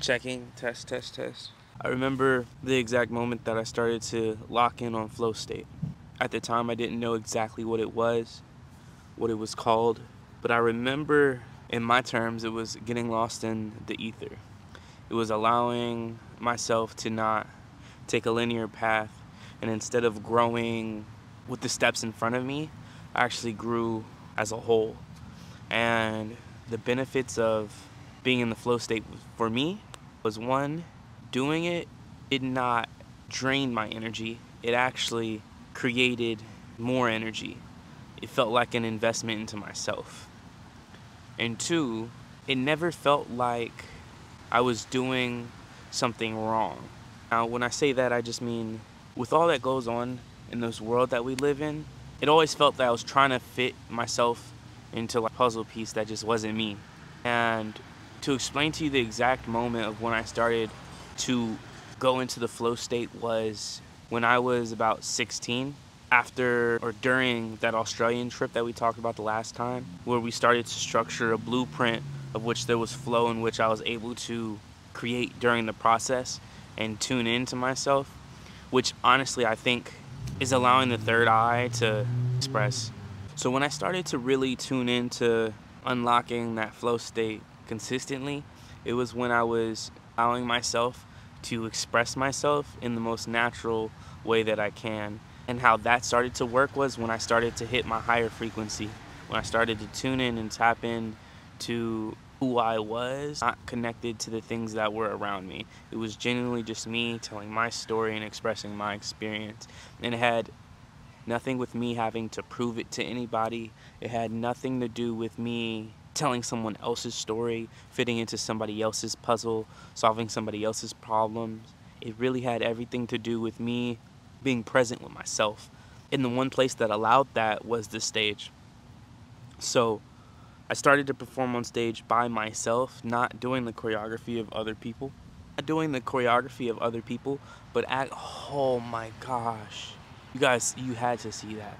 Checking, test, test, test. I remember the exact moment that I started to lock in on flow state. At the time, I didn't know exactly what it was called, but I remember, in my terms, it was getting lost in the ether. It was allowing myself to not take a linear path, and instead of growing with the steps in front of me, I actually grew as a whole. And the benefits of being in the flow state for me was, one, doing it did not drain my energy. It actually created more energy. It felt like an investment into myself. And two, it never felt like I was doing something wrong. Now, when I say that, I just mean with all that goes on in this world that we live in, it always felt that I was trying to fit myself into a puzzle piece that just wasn't me. And to explain to you the exact moment of when I started to go into the flow state was when I was about 16, after or during that Australian trip that we talked about the last time, where we started to structure a blueprint of which there was flow in which I was able to create during the process and tune into myself, which honestly I think is allowing the third eye to express. So when I started to really tune into unlocking that flow state consistently, it was when I was allowing myself to express myself in the most natural way that I can. And how that started to work was when I started to hit my higher frequency, when I started to tune in and tap in to who I was, not connected to the things that were around me. It was genuinely just me telling my story and expressing my experience. And it had nothing with me having to prove it to anybody. It had nothing to do with me telling someone else's story, fitting into somebody else's puzzle, solving somebody else's problems. It really had everything to do with me being present with myself. And the one place that allowed that was the stage. So I started to perform on stage by myself, not doing the choreography of other people. Not doing the choreography of other people, but oh my gosh. You guys, you had to see that.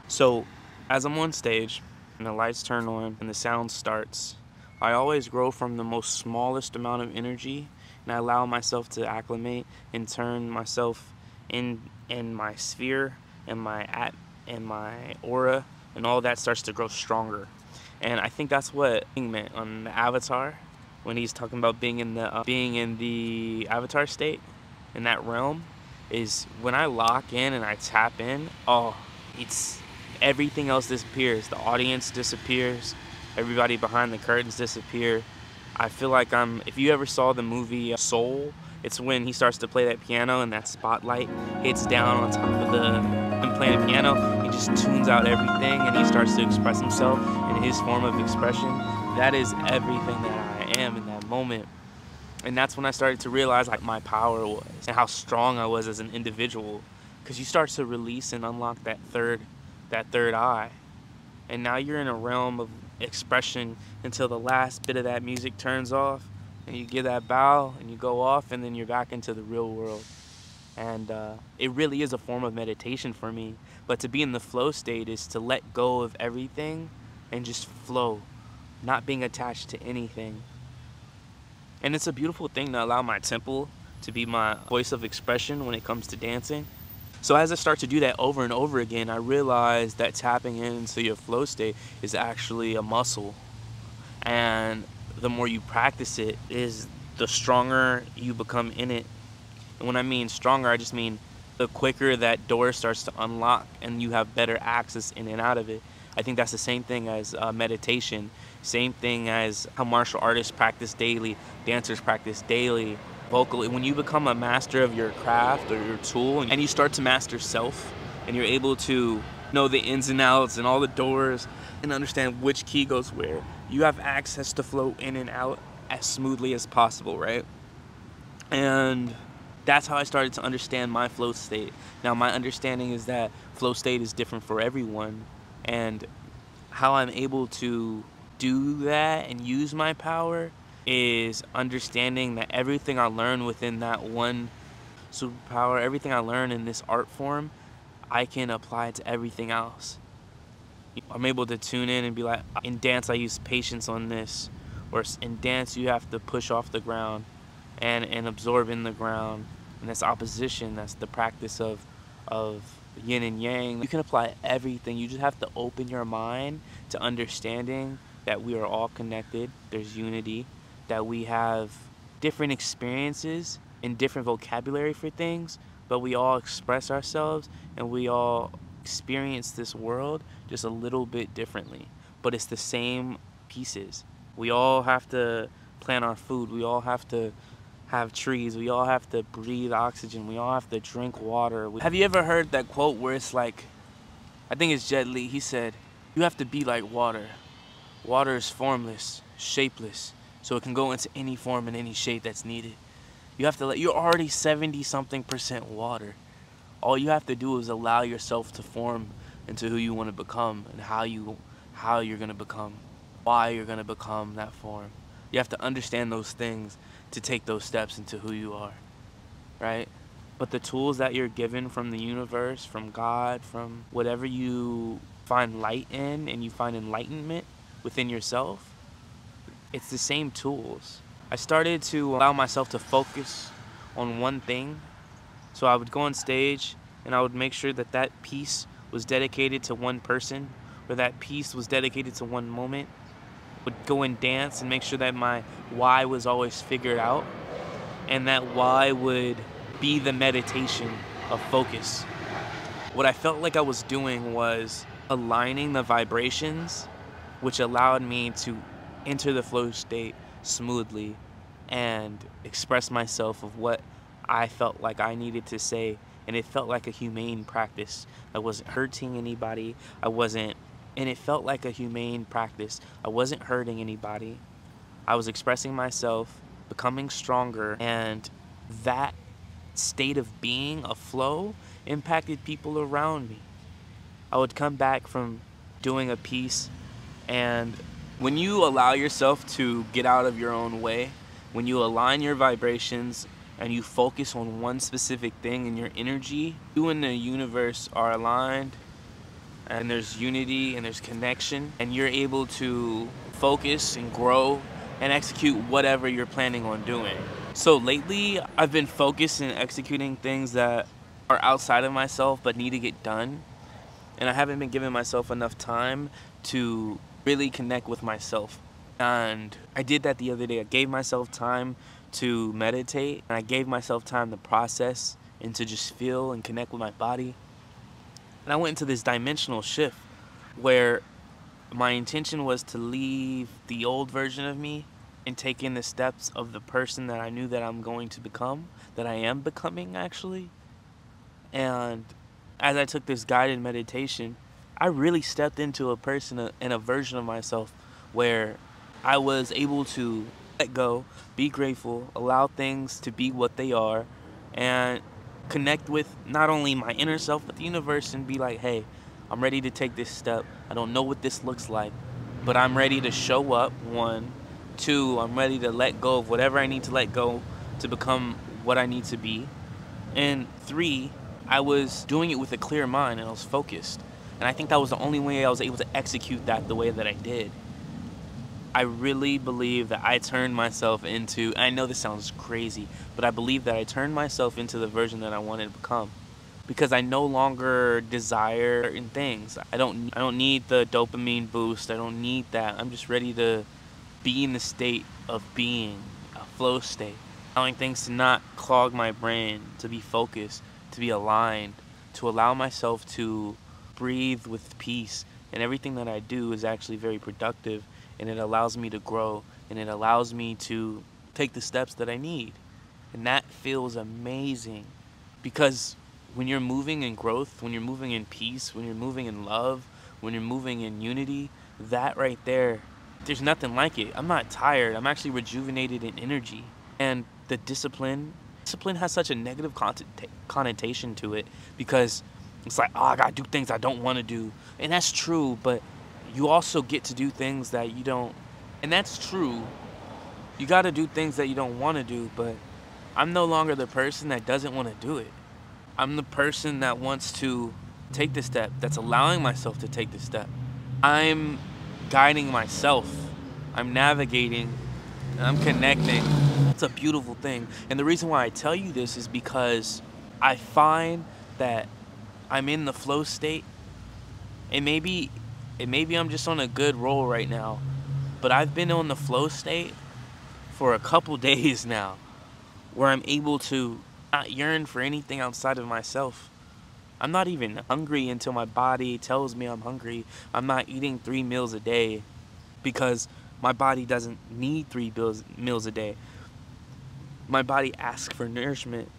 So as I'm on stage and the lights turn on and the sound starts, I always grow from the most smallest amount of energy, and I allow myself to acclimate and turn myself in my sphere and my aura, and all that starts to grow stronger. And I think that's what King meant on the Avatar when he's talking about being in the Avatar state, in that realm, is when I lock in and I tap in. It's everything else disappears. The audience disappears. Everybody behind the curtains disappear. I feel like if you ever saw the movie Soul, it's when he starts to play that piano and that spotlight hits down on top of him playing the piano. He just tunes out everything and he starts to express himself in his form of expression. That is everything that I am in that moment. And that's when I started to realize like my power was and how strong I was as an individual. Because you start to release and unlock that third eye. And now you're in a realm of expression until the last bit of that music turns off and you give that bow and you go off, and then you're back into the real world. And it really is a form of meditation for me. But to be in the flow state is to let go of everything and just flow, not being attached to anything. And it's a beautiful thing to allow my temple to be my voice of expression when it comes to dancing. So as I start to do that over and over again, I realize that tapping into your flow state is actually a muscle. And the more you practice it, the stronger you become in it. And when I mean stronger, I just mean the quicker that door starts to unlock and you have better access in and out of it. I think that's the same thing as meditation, same thing as how martial artists practice daily, dancers practice daily, vocally. When you become a master of your craft or your tool and you start to master self and you're able to know the ins and outs and all the doors and understand which key goes where, you have access to flow in and out as smoothly as possible, right? And that's how I started to understand my flow state. Now, my understanding is that flow state is different for everyone, and how I'm able to do that and use my power is understanding that everything I learn within that one superpower, everything I learn in this art form, I can apply it to everything else. I'm able to tune in and be like, in dance I use patience on this, or in dance you have to push off the ground. and absorb in the ground. And that's opposition. That's the practice of yin and yang. You can apply everything. You just have to open your mind to understanding that we are all connected. There's unity, that we have different experiences and different vocabulary for things, but we all express ourselves and we all experience this world just a little bit differently. But it's the same pieces. We all have to plant our food. We all have to have trees. We all have to breathe oxygen. We all have to drink water. Have you ever heard that quote where it's like, I think it's Jet Li, he said, you have to be like water. Water is formless, shapeless, so it can go into any form and any shape that's needed. You have to you're already 70-something% water. All you have to do is allow yourself to form into who you want to become and how you're going to become, why you're going to become that form. You have to understand those things to take those steps into who you are, right? But the tools that you're given from the universe, from God, from whatever you find light in and you find enlightenment within yourself, it's the same tools. I started to allow myself to focus on one thing. So I would go on stage and I would make sure that that piece was dedicated to one person, or that piece was dedicated to one moment. Would go and dance and make sure that my why was always figured out, and that why would be the meditation of focus. What I felt like I was doing was aligning the vibrations, which allowed me to enter the flow state smoothly and express myself of what I felt like I needed to say. And it felt like a humane practice. I wasn't hurting anybody. And it felt like a humane practice. I wasn't hurting anybody. I was expressing myself, becoming stronger, and that state of being, of flow, impacted people around me. I would come back from doing a piece, and when you allow yourself to get out of your own way, when you align your vibrations and you focus on one specific thing and your energy, you and the universe are aligned, and there's unity and there's connection, and you're able to focus and grow and execute whatever you're planning on doing. So lately, I've been focused in executing things that are outside of myself but need to get done, and I haven't been giving myself enough time to really connect with myself. And I did that the other day. I gave myself time to meditate, and I gave myself time to process and to just feel and connect with my body. And I went into this dimensional shift where my intention was to leave the old version of me and take in the steps of the person that I knew that I'm going to become, that I am becoming actually. And as I took this guided meditation, I really stepped into a person and a version of myself where I was able to let go, be grateful, allow things to be what they are, and connect with not only my inner self but the universe, and be like, hey, I'm ready to take this step. I don't know what this looks like, but I'm ready to show up. 1, 2, I'm ready to let go of whatever I need to let go to become what I need to be. And 3, I was doing it with a clear mind and I was focused. And I think that was the only way I was able to execute that the way that I did. I really believe that I turned myself into, I know this sounds crazy, but I believe that I turned myself into the version that I wanted to become. Because I no longer desire certain things. I don't need the dopamine boost. I don't need that. I'm just ready to be in the state of being, a flow state. Allowing things to not clog my brain, to be focused, to be aligned, to allow myself to breathe with peace. And everything that I do is actually very productive, and it allows me to grow, and it allows me to take the steps that I need. And that feels amazing, because when you're moving in growth, when you're moving in peace, when you're moving in love, when you're moving in unity, that right there, there's nothing like it. I'm not tired. I'm actually rejuvenated in energy. And the discipline has such a negative connotation to it, because it's like, oh, I gotta do things I don't want to do. And that's true, but you also get to do things that you don't. And that's true. You gotta do things that you don't want to do, but I'm no longer the person that doesn't want to do it. I'm the person that wants to take the step, that's allowing myself to take the step. I'm guiding myself. I'm navigating. I'm connecting. It's a beautiful thing. And the reason why I tell you this is because I find that I'm in the flow state, and maybe I'm just on a good roll right now, but I've been on the flow state for a couple days now, where I'm able to not yearn for anything outside of myself. I'm not even hungry until my body tells me I'm hungry. I'm not eating 3 meals a day because my body doesn't need 3 meals a day. My body asks for nourishment,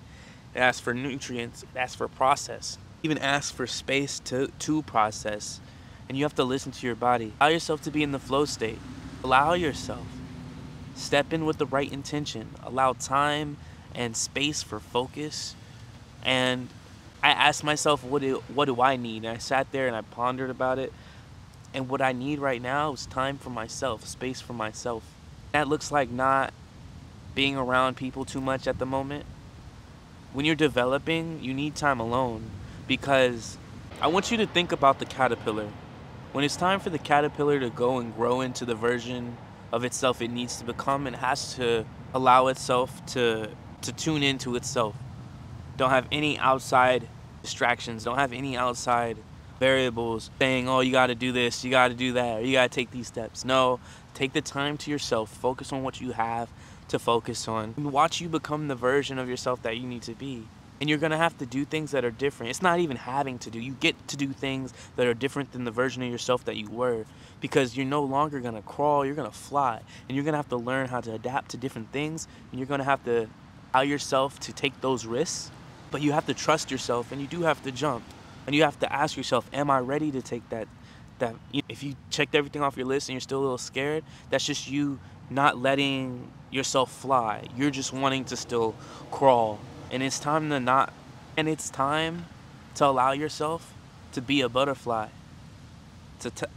it asks for nutrients, it asks for process, it even asks for space to process. And you have to listen to your body. Allow yourself to be in the flow state. Allow yourself. Step in with the right intention. Allow time and space for focus. And I asked myself, what do I need? And I sat there and I pondered about it. And what I need right now is time for myself, space for myself. That looks like not being around people too much at the moment. When you're developing, you need time alone, because I want you to think about the caterpillar. When it's time for the caterpillar to go and grow into the version of itself it needs to become, it has to allow itself to tune into itself. Don't have any outside distractions. Don't have any outside variables saying, oh, you got to do this, you got to do that, or you got to take these steps. No, take the time to yourself. Focus on what you have to focus on. And watch you become the version of yourself that you need to be. And you're going to have to do things that are different. It's not even having to do. You get to do things that are different than the version of yourself that you were, because you're no longer going to crawl, you're going to fly. And you're going to have to learn how to adapt to different things. And you're going to have to allow yourself to take those risks. But you have to trust yourself, and you do have to jump. And you have to ask yourself, am I ready to take that? If you checked everything off your list and you're still a little scared, that's just you not letting yourself fly. You're just wanting to still crawl. And it's time to not, and it's time to allow yourself to be a butterfly.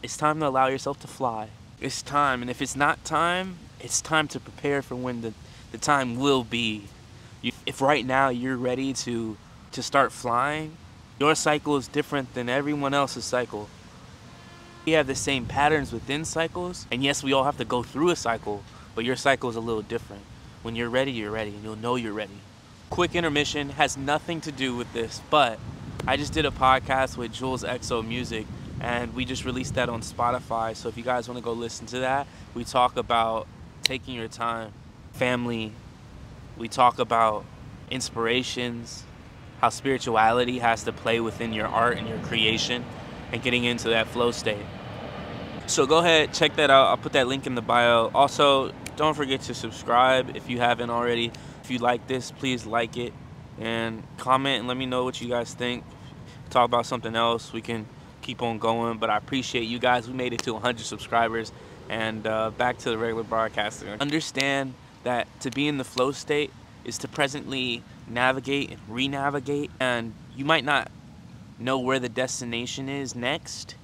It's time to allow yourself to fly. It's time, and if it's not time, it's time to prepare for when the time will be. If right now you're ready to start flying, your cycle is different than everyone else's cycle. We have the same patterns within cycles, and yes, we all have to go through a cycle, but your cycle is a little different. When you're ready, and you'll know you're ready. Quick intermission, has nothing to do with this, but I just did a podcast with Jules XO Music, and we just released that on Spotify. So if you guys want to go listen to that, we talk about taking your time, family, we talk about inspirations, how spirituality has to play within your art and your creation, and getting into that flow state. So go ahead, check that out. I'll put that link in the bio. Also, don't forget to subscribe if you haven't already. If you like this, please like it and comment and let me know what you guys think. Talk about something else, we can keep on going. But I appreciate you guys. We made it to 100 subscribers, and back to the regular broadcasting. Understand that to be in the flow state is to presently navigate and re-navigate, and you might not know where the destination is next,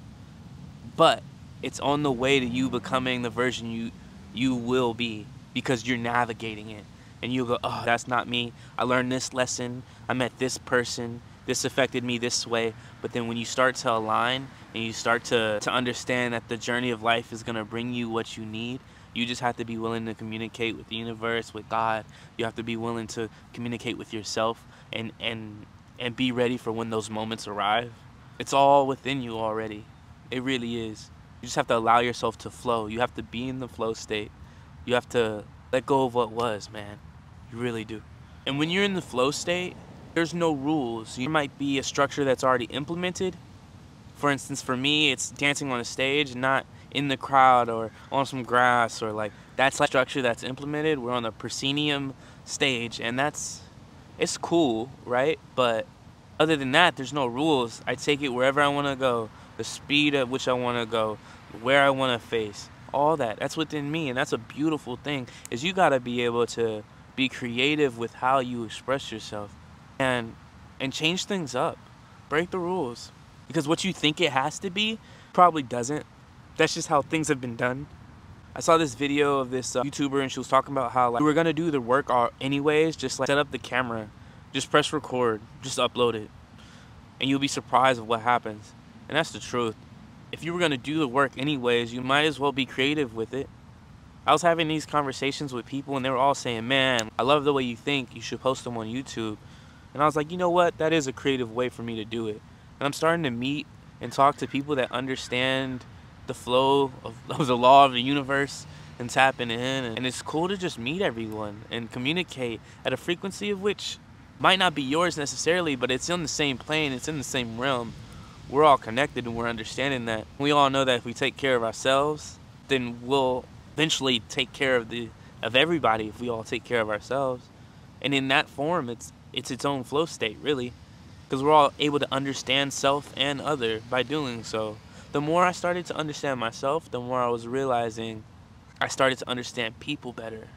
but it's on the way to you becoming the version you will be, because you're navigating it. And you'll go, oh, that's not me. I learned this lesson. I met this person. This affected me this way. But then when you start to align and you start to understand that the journey of life is going to bring you what you need, you just have to be willing to communicate with the universe, with God. You have to be willing to communicate with yourself and be ready for when those moments arrive. It's all within you already. It really is. You just have to allow yourself to flow. You have to be in the flow state. You have to let go of what was, man. You really do. And when you're in the flow state, there's no rules. There might be a structure that's already implemented. For instance, for me, it's dancing on a stage, not in the crowd or on some grass, or like, that's like structure that's implemented. We're on the proscenium stage, and it's cool, right? But other than that, there's no rules. I take it wherever I want to go, the speed at which I want to go, where I want to face, all that's within me. And that's a beautiful thing, is you got to be able to be creative with how you express yourself and change things up, break the rules, because what you think it has to be probably doesn't. That's just how things have been done. I saw this video of this YouTuber, and she was talking about how, like, you were gonna do the work anyways. Just like set up the camera, just press record, just upload it, and you'll be surprised of what happens. And that's the truth. If you were gonna do the work anyways, you might as well be creative with it. I was having these conversations with people and they were all saying, man, I love the way you think, you should post them on YouTube. And I was like, you know what, that is a creative way for me to do it. And I'm starting to meet and talk to people that understand the flow of the law of the universe and tapping in. And it's cool to just meet everyone and communicate at a frequency of which might not be yours necessarily, but it's in the same plane, it's in the same realm. We're all connected and we're understanding that. We all know that if we take care of ourselves, then we'll eventually take care of everybody if we all take care of ourselves. And in that form, it's its own flow state, really, because we're all able to understand self and other by doing so. The more I started to understand myself, the more I was realizing I started to understand people better.